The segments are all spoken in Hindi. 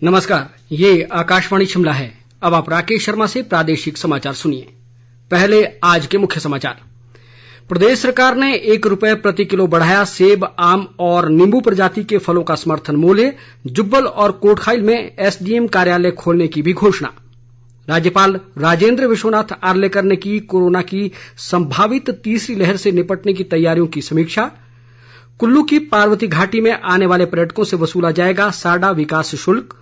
नमस्कार, ये आकाशवाणी शिमला है। अब आप राकेश शर्मा से प्रादेशिक समाचार सुनिए। पहले आज के मुख्य समाचार। प्रदेश सरकार ने 1 रुपये प्रति किलो बढ़ाया सेब, आम और नींबू प्रजाति के फलों का समर्थन मूल्य। जुब्बल और कोटखाई में एसडीएम कार्यालय खोलने की भी घोषणा। राज्यपाल राजेंद्र विश्वनाथ आर्लेकर ने की कोरोना की संभावित तीसरी लहर से निपटने की तैयारियों की समीक्षा। कुल्लू की पार्वती घाटी में आने वाले पर्यटकों से वसूला जाएगा साडा विकास शुल्क।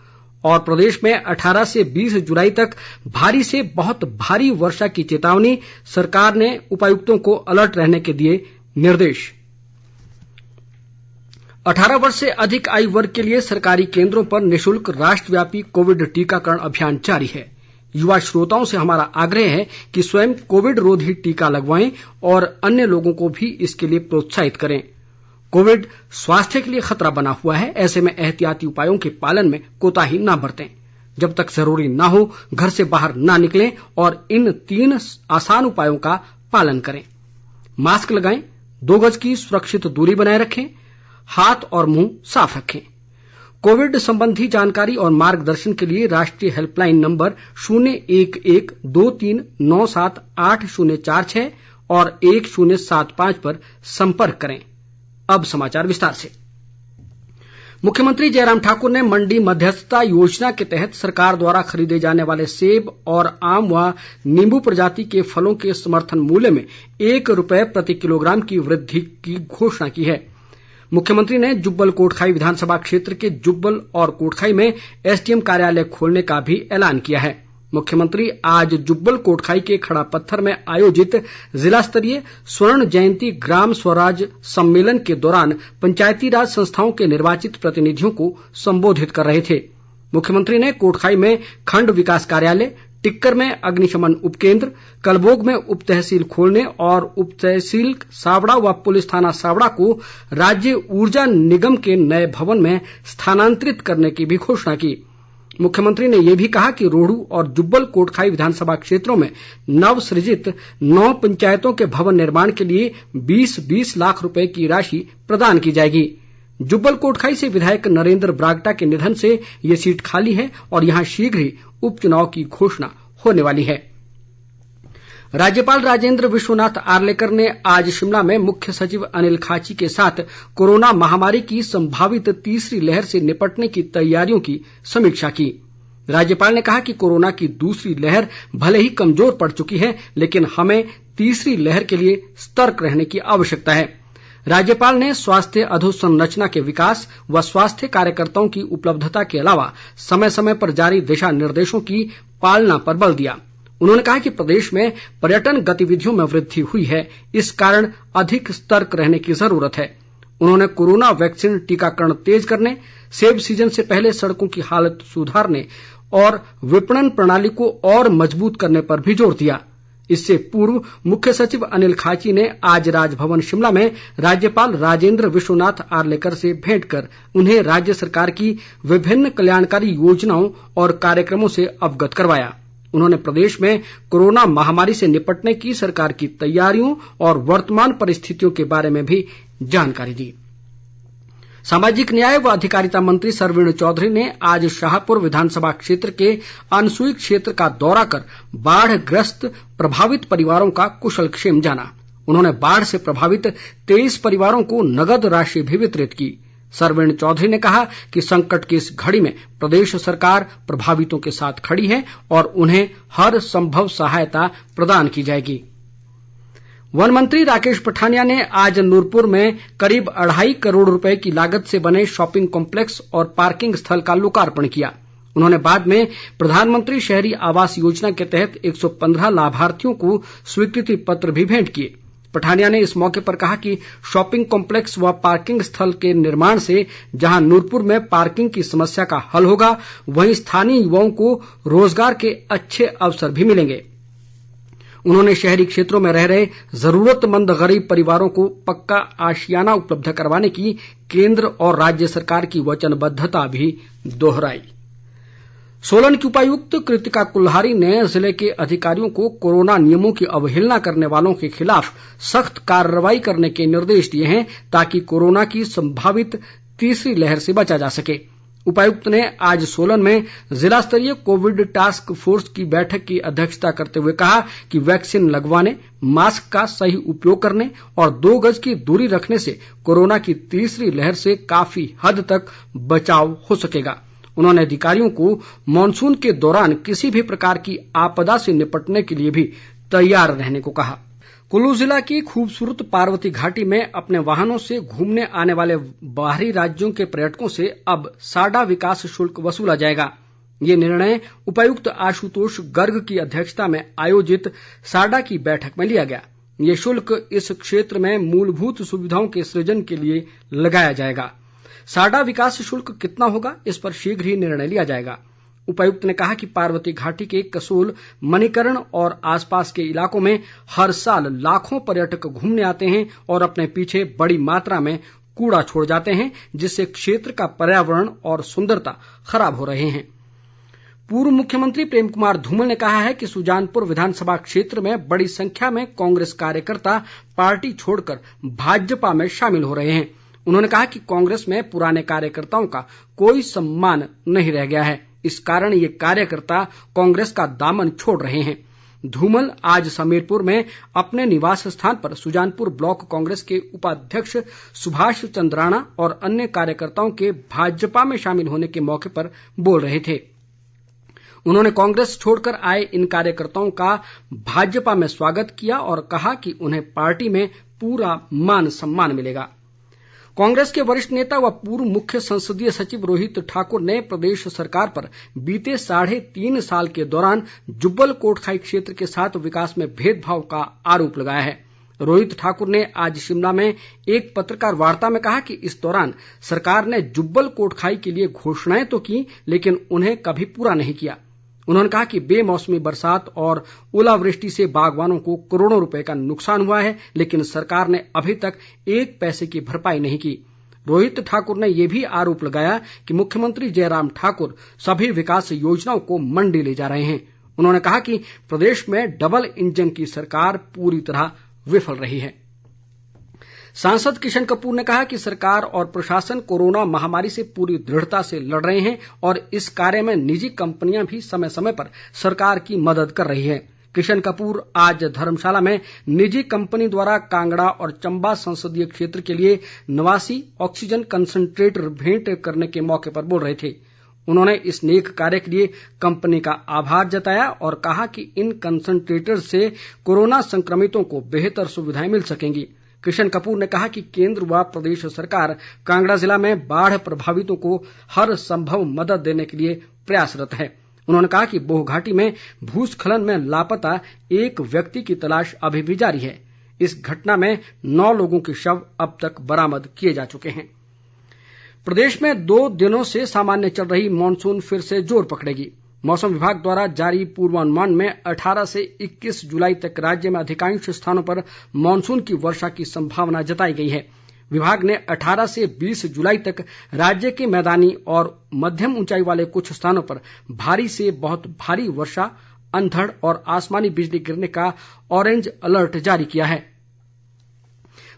और प्रदेश में 18 से 20 जुलाई तक भारी से बहुत भारी वर्षा की चेतावनी। सरकार ने उपायुक्तों को अलर्ट रहने के दिए निर्देश। 18 वर्ष से अधिक आयु वर्ग के लिए सरकारी केंद्रों पर निःशुल्क राष्ट्रव्यापी कोविड टीकाकरण अभियान जारी है। युवा श्रोताओं से हमारा आग्रह है कि स्वयं कोविड रोधी टीका लगवाएं और अन्य लोगों को भी इसके लिए प्रोत्साहित करें। कोविड स्वास्थ्य के लिए खतरा बना हुआ है, ऐसे में एहतियाती उपायों के पालन में कोताही न बरतें। जब तक जरूरी न हो घर से बाहर न निकलें और इन 3 आसान उपायों का पालन करें। मास्क लगाएं, 2 गज की सुरक्षित दूरी बनाए रखें, हाथ और मुंह साफ रखें। कोविड संबंधी जानकारी और मार्गदर्शन के लिए राष्ट्रीय हेल्पलाइन नंबर 011-2397-8046 और 1075 पर संपर्क करें। अब समाचार विस्तार से। मुख्यमंत्री जयराम ठाकुर ने मंडी मध्यस्थता योजना के तहत सरकार द्वारा खरीदे जाने वाले सेब और आम व नींबू प्रजाति के फलों के समर्थन मूल्य में 1 रुपये प्रति किलोग्राम की वृद्धि की घोषणा की है। मुख्यमंत्री ने जुब्बल कोटखाई विधानसभा क्षेत्र के जुब्बल और कोटखाई में एसडीएम कार्यालय खोलने का भी ऐलान किया है। मुख्यमंत्री आज जुब्बल कोटखाई के खड़ा पत्थर में आयोजित जिला स्तरीय स्वर्ण जयंती ग्राम स्वराज सम्मेलन के दौरान पंचायती राज संस्थाओं के निर्वाचित प्रतिनिधियों को संबोधित कर रहे थे। मुख्यमंत्री ने कोटखाई में खंड विकास कार्यालय, टिक्कर में अग्निशमन उपकेंद्र, कलबोग में उप तहसील खोलने और उप तहसील सावड़ा व पुलिस थाना सावड़ा को राज्य ऊर्जा निगम के नए भवन में स्थानांतरित करने की भी घोषणा की। मुख्यमंत्री ने यह भी कहा कि रोहडू और जुब्बल कोटखाई विधानसभा क्षेत्रों में नव सृजित 9 पंचायतों के भवन निर्माण के लिए 20-20 लाख रुपए की राशि प्रदान की जाएगी। जुब्बल कोटखाई से विधायक नरेंद्र बरागटा के निधन से ये सीट खाली है और यहाँ शीघ्र ही उपचुनाव की घोषणा होने वाली है। राज्यपाल राजेंद्र विश्वनाथ आर्लेकर ने आज शिमला में मुख्य सचिव अनिल खाची के साथ कोरोना महामारी की संभावित तीसरी लहर से निपटने की तैयारियों की समीक्षा की। राज्यपाल ने कहा कि कोरोना की दूसरी लहर भले ही कमजोर पड़ चुकी है, लेकिन हमें तीसरी लहर के लिए सतर्क रहने की आवश्यकता है। राज्यपाल ने स्वास्थ्य अधोसंरचना के विकास व स्वास्थ्य कार्यकर्ताओं की उपलब्धता के अलावा समय समय पर जारी दिशा निर्देशों की पालना पर बल दिया। उन्होंने कहा कि प्रदेश में पर्यटन गतिविधियों में वृद्धि हुई है, इस कारण अधिक सतर्क रहने की जरूरत है। उन्होंने कोरोना वैक्सीन टीकाकरण तेज करने, सेब सीजन से पहले सड़कों की हालत सुधारने और विपणन प्रणाली को और मजबूत करने पर भी जोर दिया। इससे पूर्व मुख्य सचिव अनिल खाची ने आज राजभवन शिमला में राज्यपाल राजेंद्र विश्वनाथ आर्लेकर से भेंट कर उन्हें राज्य सरकार की विभिन्न कल्याणकारी योजनाओं और कार्यक्रमों से अवगत करवाया। उन्होंने प्रदेश में कोरोना महामारी से निपटने की सरकार की तैयारियों और वर्तमान परिस्थितियों के बारे में भी जानकारी दी। सामाजिक न्याय व अधिकारिता मंत्री सरवीण चौधरी ने आज शाहपुर विधानसभा क्षेत्र के अनसुई क्षेत्र का दौरा कर बाढ़ ग्रस्त प्रभावित परिवारों का कुशलक्षेम जाना। उन्होंने बाढ़ से प्रभावित 23 परिवारों को नगद राशि भी वितरित की। सरवीण चौधरी ने कहा कि संकट की इस घड़ी में प्रदेश सरकार प्रभावितों के साथ खड़ी है और उन्हें हर संभव सहायता प्रदान की जाएगी। वन मंत्री राकेश पठानिया ने आज नूरपुर में करीब 2.5 करोड़ रुपए की लागत से बने शॉपिंग कॉम्प्लेक्स और पार्किंग स्थल का लोकार्पण किया। उन्होंने बाद में प्रधानमंत्री शहरी आवास योजना के तहत 115 लाभार्थियों को स्वीकृति पत्र भी भेंट किए। पठानिया ने इस मौके पर कहा कि शॉपिंग कॉम्प्लेक्स व पार्किंग स्थल के निर्माण से जहां नूरपुर में पार्किंग की समस्या का हल होगा, वहीं स्थानीय युवाओं को रोजगार के अच्छे अवसर भी मिलेंगे। उन्होंने शहरी क्षेत्रों में रह रहे जरूरतमंद गरीब परिवारों को पक्का आशियाना उपलब्ध करवाने की केंद्र और राज्य सरकार की वचनबद्धता भी दोहराई। सोलन की उपायुक्त कृतिका कुल्हारी ने जिले के अधिकारियों को कोरोना नियमों की अवहेलना करने वालों के खिलाफ सख्त कार्रवाई करने के निर्देश दिए हैं ताकि कोरोना की संभावित तीसरी लहर से बचा जा सके। उपायुक्त ने आज सोलन में जिला स्तरीय कोविड टास्क फोर्स की बैठक की अध्यक्षता करते हुए कहा कि वैक्सीन लगवाने, मास्क का सही उपयोग करने और 2 गज की दूरी रखने से कोरोना की तीसरी लहर से काफी हद तक बचाव हो सकेगा। उन्होंने अधिकारियों को मॉनसून के दौरान किसी भी प्रकार की आपदा से निपटने के लिए भी तैयार रहने को कहा। कुल्लू जिला की खूबसूरत पार्वती घाटी में अपने वाहनों से घूमने आने वाले बाहरी राज्यों के पर्यटकों से अब साडा विकास शुल्क वसूला जाएगा। ये निर्णय उपायुक्त आशुतोष गर्ग की अध्यक्षता में आयोजित साडा की बैठक में लिया गया। ये शुल्क इस क्षेत्र में मूलभूत सुविधाओं के सृजन के लिए लगाया जाएगा। साडा विकास शुल्क कितना होगा, इस पर शीघ्र ही निर्णय लिया जाएगा। उपायुक्त ने कहा कि पार्वती घाटी के कसोल, मणिकर्ण और आसपास के इलाकों में हर साल लाखों पर्यटक घूमने आते हैं और अपने पीछे बड़ी मात्रा में कूड़ा छोड़ जाते हैं, जिससे क्षेत्र का पर्यावरण और सुंदरता खराब हो रहे हैं। पूर्व मुख्यमंत्री प्रेम कुमार धूमल ने कहा है कि सुजानपुर विधानसभा क्षेत्र में बड़ी संख्या में कांग्रेस कार्यकर्ता पार्टी छोड़कर भाजपा में शामिल हो रहे हैं। उन्होंने कहा कि कांग्रेस में पुराने कार्यकर्ताओं का कोई सम्मान नहीं रह गया है, इस कारण ये कार्यकर्ता कांग्रेस का दामन छोड़ रहे हैं। धूमल आज समीरपुर में अपने निवास स्थान पर सुजानपुर ब्लॉक कांग्रेस के उपाध्यक्ष सुभाष चंद्राणा और अन्य कार्यकर्ताओं के भाजपा में शामिल होने के मौके पर बोल रहे थे। उन्होंने कांग्रेस छोड़कर आए इन कार्यकर्ताओं का भाजपा में स्वागत किया और कहा कि उन्हें पार्टी में पूरा मान सम्मान मिलेगा। कांग्रेस के वरिष्ठ नेता व पूर्व मुख्य संसदीय सचिव रोहित ठाकुर ने प्रदेश सरकार पर बीते 3.5 साल के दौरान जुब्बल कोटखाई क्षेत्र के साथ विकास में भेदभाव का आरोप लगाया है। रोहित ठाकुर ने आज शिमला में एक पत्रकार वार्ता में कहा कि इस दौरान सरकार ने जुब्बल कोटखाई के लिए घोषणाएं तो की, लेकिन उन्हें कभी पूरा नहीं किया। उन्होंने कहा कि बेमौसमी बरसात और ओलावृष्टि से बागवानों को करोड़ों रुपए का नुकसान हुआ है, लेकिन सरकार ने अभी तक 1 पैसे की भरपाई नहीं की। रोहित ठाकुर ने यह भी आरोप लगाया कि मुख्यमंत्री जयराम ठाकुर सभी विकास योजनाओं को मंडी ले जा रहे हैं। उन्होंने कहा कि प्रदेश में डबल इंजन की सरकार पूरी तरह विफल रही है। सांसद किशन कपूर ने कहा कि सरकार और प्रशासन कोरोना महामारी से पूरी दृढ़ता से लड़ रहे हैं और इस कार्य में निजी कंपनियां भी समय समय पर सरकार की मदद कर रही है। किशन कपूर आज धर्मशाला में निजी कंपनी द्वारा कांगड़ा और चंबा संसदीय क्षेत्र के लिए 89 ऑक्सीजन कंसंट्रेटर भेंट करने के मौके पर बोल रहे थे। उन्होंने इस नेक कार्य के लिए कंपनी का आभार जताया और कहा कि इन कंसंट्रेटर से कोरोना संक्रमितों को बेहतर सुविधाएं मिल सकेंगी। किशन कपूर ने कहा कि केंद्र व प्रदेश सरकार कांगड़ा जिला में बाढ़ प्रभावितों को हर संभव मदद देने के लिए प्रयासरत है। उन्होंने कहा कि बोह घाटी में भूस्खलन में लापता एक व्यक्ति की तलाश अभी भी जारी है। इस घटना में 9 लोगों के शव अब तक बरामद किए जा चुके हैं। प्रदेश में 2 दिनों से सामान्य चल रही मानसून फिर से जोर पकड़ेगी। मौसम विभाग द्वारा जारी पूर्वानुमान में 18 से 21 जुलाई तक राज्य में अधिकांश स्थानों पर मानसून की वर्षा की संभावना जताई गई है। विभाग ने 18 से 20 जुलाई तक राज्य के मैदानी और मध्यम ऊंचाई वाले कुछ स्थानों पर भारी से बहुत भारी वर्षा, अंधड़ और आसमानी बिजली गिरने का ऑरेंज अलर्ट जारी किया है।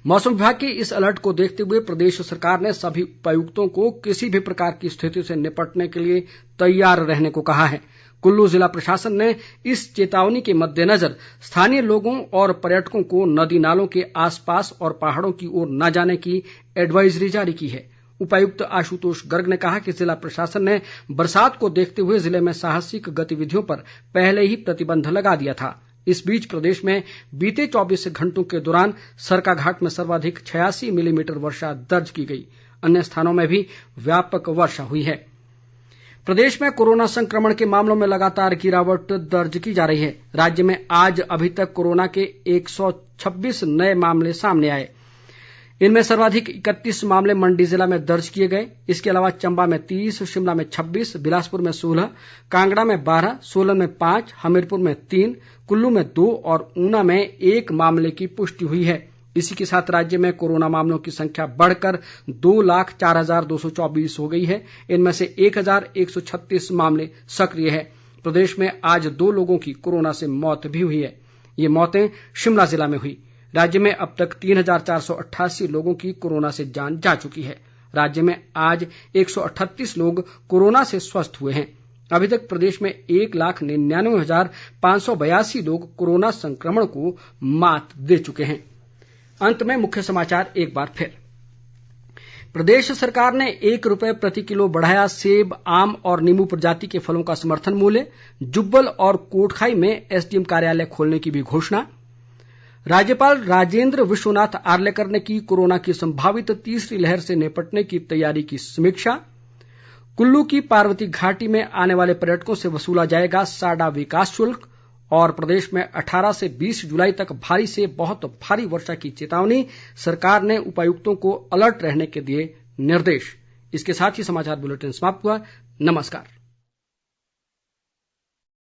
मौसम विभाग के इस अलर्ट को देखते हुए प्रदेश सरकार ने सभी उपायुक्तों को किसी भी प्रकार की स्थिति से निपटने के लिए तैयार रहने को कहा है। कुल्लू जिला प्रशासन ने इस चेतावनी के मद्देनजर स्थानीय लोगों और पर्यटकों को नदी नालों के आसपास और पहाड़ों की ओर न जाने की एडवाइजरी जारी की है। उपायुक्त आशुतोष गर्ग ने कहा कि जिला प्रशासन ने बरसात को देखते हुए जिले में साहसिक गतिविधियों पर पहले ही प्रतिबंध लगा दिया था। इस बीच प्रदेश में बीते 24 घंटों के दौरान सरकाघाट में सर्वाधिक 86 मिलीमीटर वर्षा दर्ज की गई। अन्य स्थानों में भी व्यापक वर्षा हुई है। प्रदेश में कोरोना संक्रमण के मामलों में लगातार गिरावट दर्ज की जा रही है। राज्य में आज अभी तक कोरोना के 126 नए मामले सामने आए। इनमें सर्वाधिक 31 मामले मंडी जिला में दर्ज किए गए। इसके अलावा चंबा में 30, शिमला में 26, बिलासपुर में 16, कांगड़ा में 12, सोलन में 5, हमीरपुर में 3, कुल्लू में 2 और ऊना में 1 मामले की पुष्टि हुई है। इसी के साथ राज्य में कोरोना मामलों की संख्या बढ़कर 2,04,224 हो गई है। इनमें से 1,136 मामले सक्रिय है। प्रदेश में आज 2 लोगों की कोरोना से मौत भी हुई है। ये मौतें शिमला जिला में हुई। राज्य में अब तक 3,488 लोगों की कोरोना से जान जा चुकी है। राज्य में आज 138 लोग कोरोना से स्वस्थ हुए हैं। अभी तक प्रदेश में 1,99,582 लोग कोरोना संक्रमण को मात दे चुके हैं। अंत में मुख्य समाचार एक बार फिर। प्रदेश सरकार ने 1 रुपये प्रति किलो बढ़ाया सेब, आम और नींबू प्रजाति के फलों का समर्थन मूल्य। जुब्बल और कोटखाई में एसडीएम कार्यालय खोलने की भी घोषणा। राज्यपाल राजेंद्र विश्वनाथ आर्लेकर ने की कोरोना की संभावित तीसरी लहर से निपटने की तैयारी की समीक्षा। कुल्लू की पार्वती घाटी में आने वाले पर्यटकों से वसूला जाएगा साडा विकास शुल्क। और प्रदेश में 18 से 20 जुलाई तक भारी से बहुत भारी वर्षा की चेतावनी। सरकार ने उपायुक्तों को अलर्ट रहने के दिए निर्देश। इसके साथ ही समाचार बुलेटिन समाप्त हुआ। नमस्कार।